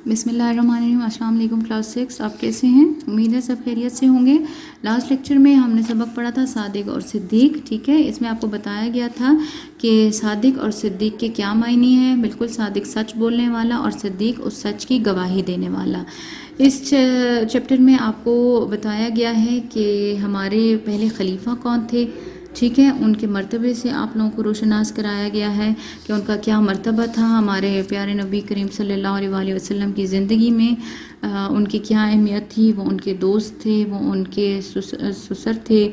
بسم اللہ الرحمن الرحیم۔ السلام علیکم کلاس 6، آپ کیسے ہیں؟ امید ہے سب خیریت سے ہوں گے۔ لاسٹ لیکچر میں ہم نے سبق پڑھا تھا صادق اور صدیق، ٹھیک ہے۔ اس میں آپ کو بتایا گیا تھا کہ صادق اور صدیق کے کیا معنی ہیں۔ بالکل صادق سچ بولنے والا اور صدیق اس سچ کی گواہی دینے والا۔ اس چیپٹر میں آپ کو بتایا گیا ہے کہ ہمارے پہلے خلیفہ کون تھے، ٹھیک ہے۔ ان کے مرتبے سے آپ لوگوں کو روشناس کرایا گیا ہے کہ ان کا کیا مرتبہ تھا ہمارے پیارے نبی کریم صلی اللہ علیہ وآلہ وسلم کی زندگی میں، ان کی کیا اہمیت تھی۔ وہ ان کے دوست تھے، وہ ان کے سسر تھے،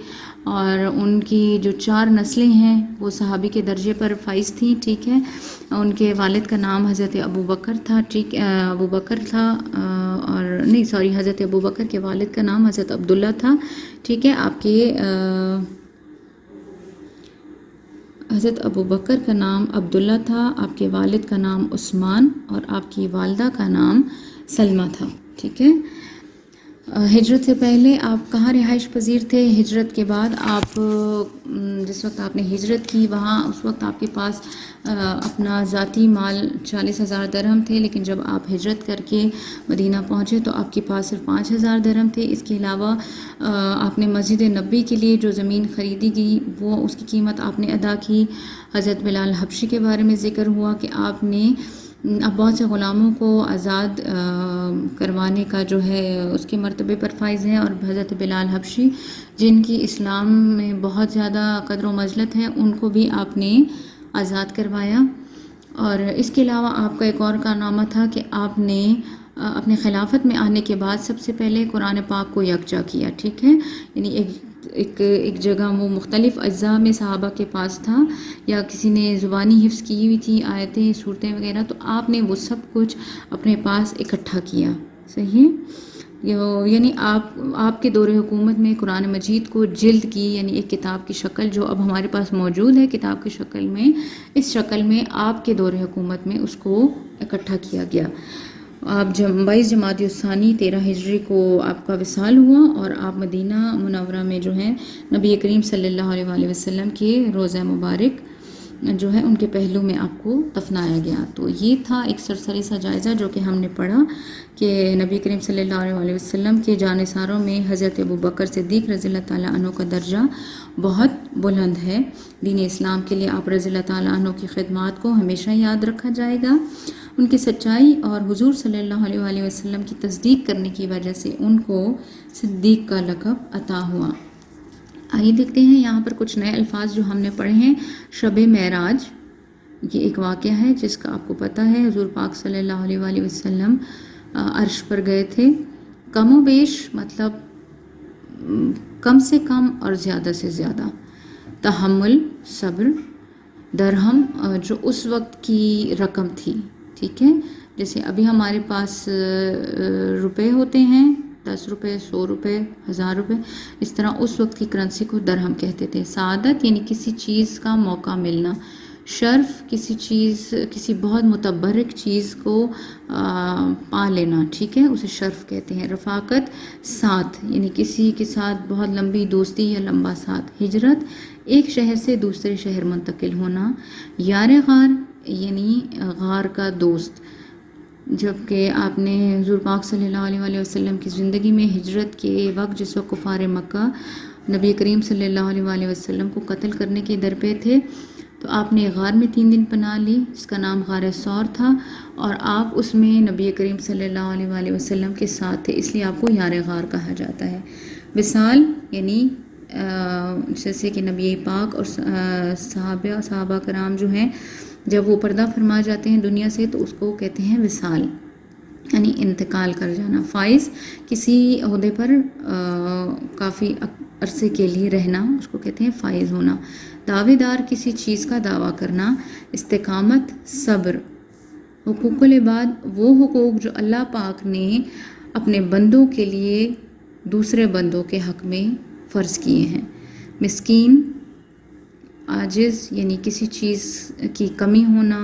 اور ان کی جو 4 نسلیں ہیں وہ صحابی کے درجے پر فائز تھیں، ٹھیک ہے۔ ان کے والد کا نام حضرت ابو بکر تھا، ٹھیک، ابو بکر تھا، اور نہیں سوری حضرت ابو بکر کے والد کا نام حضرت عبداللہ تھا، ٹھیک ہے۔ آپ کے حضرت ابو بکر کا نام عبداللہ تھا، آپ کے والد کا نام عثمان، اور آپ کی والدہ کا نام سلمہ تھا، ٹھیک ہے۔ ہجرت سے پہلے آپ کہاں رہائش پذیر تھے؟ ہجرت کے بعد آپ جس وقت آپ نے ہجرت کی وہاں اس وقت آپ کے پاس اپنا ذاتی مال 40,000 درہم تھے، لیکن جب آپ ہجرت کر کے مدینہ پہنچے تو آپ کے پاس صرف 5,000 درہم تھے۔ اس کے علاوہ آپ نے مسجد نبی کے لیے جو زمین خریدی گئی وہ اس کی قیمت آپ نے ادا کی۔ حضرت بلال حبشی کے بارے میں ذکر ہوا کہ آپ نے اب بہت سے غلاموں کو آزاد کروانے کا جو ہے اس کے مرتبے پر فائز ہیں، اور حضرت بلال حبشی جن کی اسلام میں بہت زیادہ قدر و منزلت ہے ان کو بھی آپ نے آزاد کروایا۔ اور اس کے علاوہ آپ کا ایک اور کارنامہ تھا کہ آپ نے اپنے خلافت میں آنے کے بعد سب سے پہلے قرآن پاک کو یکجا کیا، ٹھیک ہے۔ یعنی ایک جگہ وہ مختلف اجزاء میں صحابہ کے پاس تھا، یا کسی نے زبانی حفظ کی ہوئی تھی آیتیں صورتیں وغیرہ، تو آپ نے وہ سب کچھ اپنے پاس اکٹھا کیا، صحیح۔ یعنی آپ کے دور حکومت میں قرآن مجید کو جلد کی، یعنی ایک کتاب کی شکل جو اب ہمارے پاس موجود ہے کتاب کی شکل میں، اس شکل میں آپ کے دور حکومت میں اس کو اکٹھا کیا گیا۔ آپ 22 جمادی الثانی 13 ہجری کو آپ کا وصال ہوا، اور آپ مدینہ منورہ میں جو ہے نبی کریم صلی اللہ علیہ وآلہ وسلم کے روضہ مبارک جو ہے ان کے پہلو میں آپ کو دفنایا گیا۔ تو یہ تھا ایک سرسری سا جائزہ جو کہ ہم نے پڑھا کہ نبی کریم صلی اللہ علیہ وآلہ وسلم کے جانثاروں میں حضرت ابو بکر صدیق رضی اللہ تعالیٰ عنہ کا درجہ بہت بلند ہے۔ دین اسلام کے لیے آپ رضی اللہ تعالیٰ عنہ کی خدمات کو ہمیشہ یاد رکھا جائے گا۔ ان کی سچائی اور حضور صلی اللہ علیہ وآلہ وسلم کی تصدیق کرنے کی وجہ سے ان کو صدیق کا لقب عطا ہوا۔ آئیے دیکھتے ہیں یہاں پر کچھ نئے الفاظ جو ہم نے پڑھے ہیں۔ شب معراج، یہ ایک واقعہ ہے جس کا آپ کو پتہ ہے، حضور پاک صلی اللہ علیہ وآلہ وسلم عرش پر گئے تھے۔ کم و بیش مطلب کم سے کم اور زیادہ سے زیادہ۔ تحمل، صبر، درہم جو اس وقت کی رقم تھی، ٹھیک ہے۔ جیسے ابھی ہمارے پاس روپے ہوتے ہیں، 10 روپے، 100 روپے، 1000 روپے، اس طرح اس وقت کی کرنسی کو درہم کہتے تھے۔ سعادت یعنی کسی چیز کا موقع ملنا۔ شرف کسی بہت متبرک چیز کو پا لینا، ٹھیک ہے، اسے شرف کہتے ہیں۔ رفاقت، ساتھ یعنی کسی کے ساتھ بہت لمبی دوستی یا لمبا ساتھ۔ ہجرت، ایک شہر سے دوسرے شہر منتقل ہونا۔ یار غار یعنی غار کا دوست، جبکہ آپ نے حضور پاک صلی اللہ علیہ وآلہ وسلم کی زندگی میں ہجرت کے وقت جس وقت کفار مکہ نبی کریم صلی اللہ علیہ وآلہ وسلم کو قتل کرنے کے در پہ تھے، تو آپ نے غار میں 3 دن پناہ لی جس کا نام غار ثور تھا، اور آپ اس میں نبی کریم صلی اللہ علیہ وآلہ وسلم کے ساتھ تھے، اس لیے آپ کو یار غار کہا جاتا ہے۔ وصال یعنی جیسے کہ نبی پاک اور صحابہ کرام جو ہیں جب وہ پردہ فرما جاتے ہیں دنیا سے تو اس کو کہتے ہیں وصال، یعنی انتقال کر جانا۔ فائز کسی عہدے پر کافی عرصے کے لیے رہنا، اس کو کہتے ہیں فائز ہونا۔ دعوے دار کسی چیز کا دعویٰ کرنا۔ استقامت، صبر۔ حقوق العباد وہ حقوق جو اللہ پاک نے اپنے بندوں کے لیے دوسرے بندوں کے حق میں فرض کیے ہیں۔ مسکین، عاجز یعنی کسی چیز کی کمی ہونا،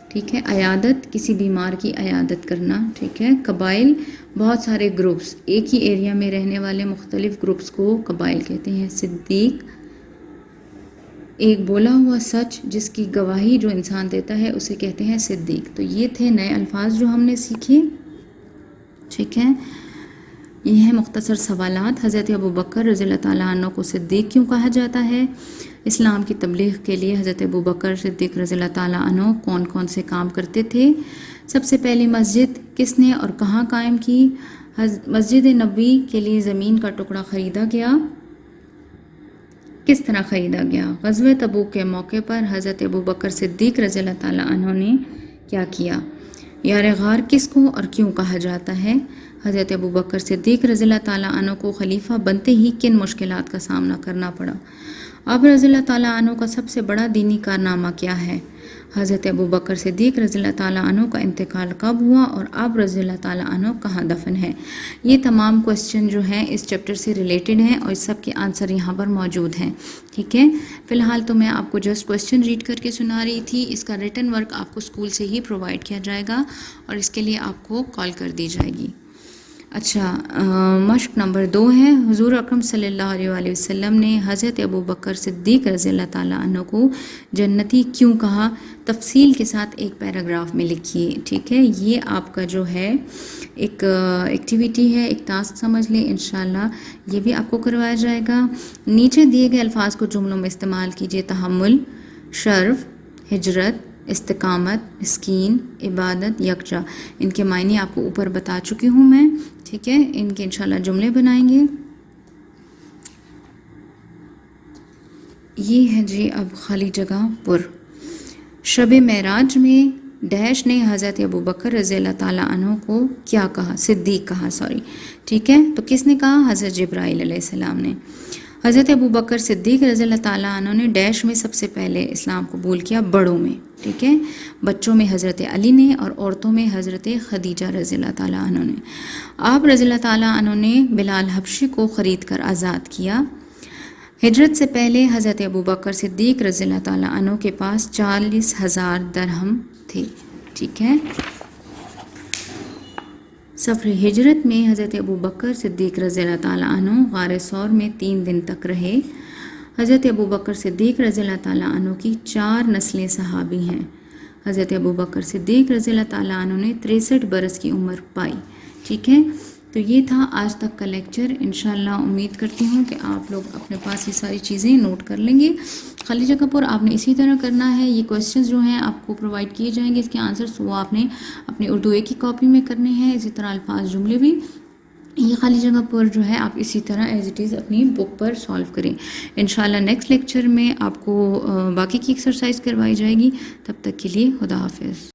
ٹھیک ہے۔ عیادت کسی بیمار کی عیادت کرنا، ٹھیک ہے۔ قبائل بہت سارے گروپس، ایک ہی ایریا میں رہنے والے مختلف گروپس کو قبائل کہتے ہیں۔ صدیق ایک بولا ہوا سچ جس کی گواہی جو انسان دیتا ہے اسے کہتے ہیں صدیق. تو یہ تھے نئے الفاظ جو ہم نے سیکھے. ٹھیک ہے، یہ ہیں مختصر سوالات. حضرت ابو بکر رضی اللہ تعالیٰ عنہ کو صدیق کیوں کہا جاتا ہے؟ اسلام کی تبلیغ کے لیے حضرت ابو بکر صدیق رضی اللہ تعالیٰ عنہ کون کون سے کام کرتے تھے؟ سب سے پہلی مسجد کس نے اور کہاں قائم کی؟ مسجد نبوی کے لیے زمین کا ٹکڑا خریدا گیا، کس طرح خریدا گیا؟ غزوہ تبوک کے موقع پر حضرت ابو بکر صدیق رضی اللہ تعالیٰ عنہ نے کیا کیا؟ یار غار کس کو اور کیوں کہا جاتا ہے؟ حضرت ابو بکر صدیق رضی اللہ تعالیٰ عنہ کو خلیفہ بنتے ہی کن مشکلات کا سامنا کرنا پڑا؟ آپ رضی اللہ تعالیٰ عنہ کا سب سے بڑا دینی کارنامہ کیا ہے؟ حضرت ابو بکر صدیق رضی اللہ تعالیٰ عنہ کا انتقال کب ہوا اور آپ رضی اللہ تعالیٰ عنہ کہاں دفن ہے؟ یہ تمام کوسچن جو ہیں اس چیپٹر سے ریلیٹڈ ہیں اور اس سب کے آنسر یہاں پر موجود ہیں. ٹھیک ہے، فی الحال تو میں آپ کو جسٹ کوسچن ریڈ کر کے سنا رہی تھی. اس کا ریٹن ورک آپ کو اسکول سے ہی پرووائڈ کیا جائے گا اور اس کے لیے آپ کو کال کر دی جائے گی. اچھا، مشق نمبر 2 ہے. حضور اکرم صلی اللہ علیہ وآلہ وسلم نے حضرت ابو بکر صدیق رضی اللہ تعالیٰ عنہ کو جنتی کیوں کہا؟ تفصیل کے ساتھ ایک پیراگراف میں لکھیے. ٹھیک ہے، یہ آپ کا جو ہے ایک ایکٹیویٹی ہے، ایک ٹاسک سمجھ لیں. انشاءاللہ یہ بھی آپ کو کروایا جائے گا. نیچے دیے گئے الفاظ کو جملوں میں استعمال کیجیے. تحمل، شرف، ہجرت، استقامت، مسکین، عبادت، یکجا. ان کے معنی آپ کو اوپر بتا چکی ہوں میں. ٹھیک ہے، ان کے انشاءاللہ جملے بنائیں گے. یہ ہے جی اب خالی جگہ پر. شب معراج میں ڈیش نے حضرت ابو بکر رضی اللہ تعالیٰ عنہ کو کیا کہا؟ صدیق کہا، سوری. ٹھیک ہے، تو کس نے کہا؟ حضرت جبرائیل علیہ السلام نے. حضرت ابو بکر صدیق رضی اللہ تعالیٰ عنہ نے ڈیش میں سب سے پہلے اسلام قبول کیا؟ بڑوں میں. ٹھیک ہے، بچوں میں حضرت علی نے اور عورتوں میں حضرت خدیجہ رضی اللہ تعالیٰ عنہ نے. آپ رضی اللہ تعالیٰ عنہ نے بلال حبشی کو خرید کر آزاد کیا. ہجرت سے پہلے حضرت ابو بکر صدیق رضی اللہ تعالیٰ عنہ کے پاس 40,000 درہم تھے. ٹھیک ہے، سفر ہجرت میں حضرت ابو بکر صدیق رضی اللہ تعالیٰ عنہ غار ثور میں 3 دن تک رہے. حضرت ابو بکر صدیق رضی اللہ تعالیٰ عنہ کی 4 نسلیں صحابی ہیں. حضرت ابو بکر صدیق رضی اللہ تعالیٰ عنہ نے 63 برس کی عمر پائی. ٹھیک ہے، تو یہ تھا آج تک کا لیکچر. انشاءاللہ امید کرتی ہوں کہ آپ لوگ اپنے پاس یہ ساری چیزیں نوٹ کر لیں گے. خالی جگہ پر آپ نے اسی طرح کرنا ہے. یہ کوسچنز جو ہیں آپ کو پرووائڈ کیے جائیں گے، اس کے آنسرس وہ آپ نے اپنی اردو ایک کی کاپی میں کرنے ہیں. اسی طرح الفاظ جملے بھی یہ خالی جگہ پر جو ہے آپ اسی طرح ایز اٹ از اپنی بک پر سالو کریں. انشاءاللہ نیکسٹ لیکچر میں آپ کو باقی کی ایکسرسائز کروائی جائے گی. تب تک کے لیے خدا حافظ.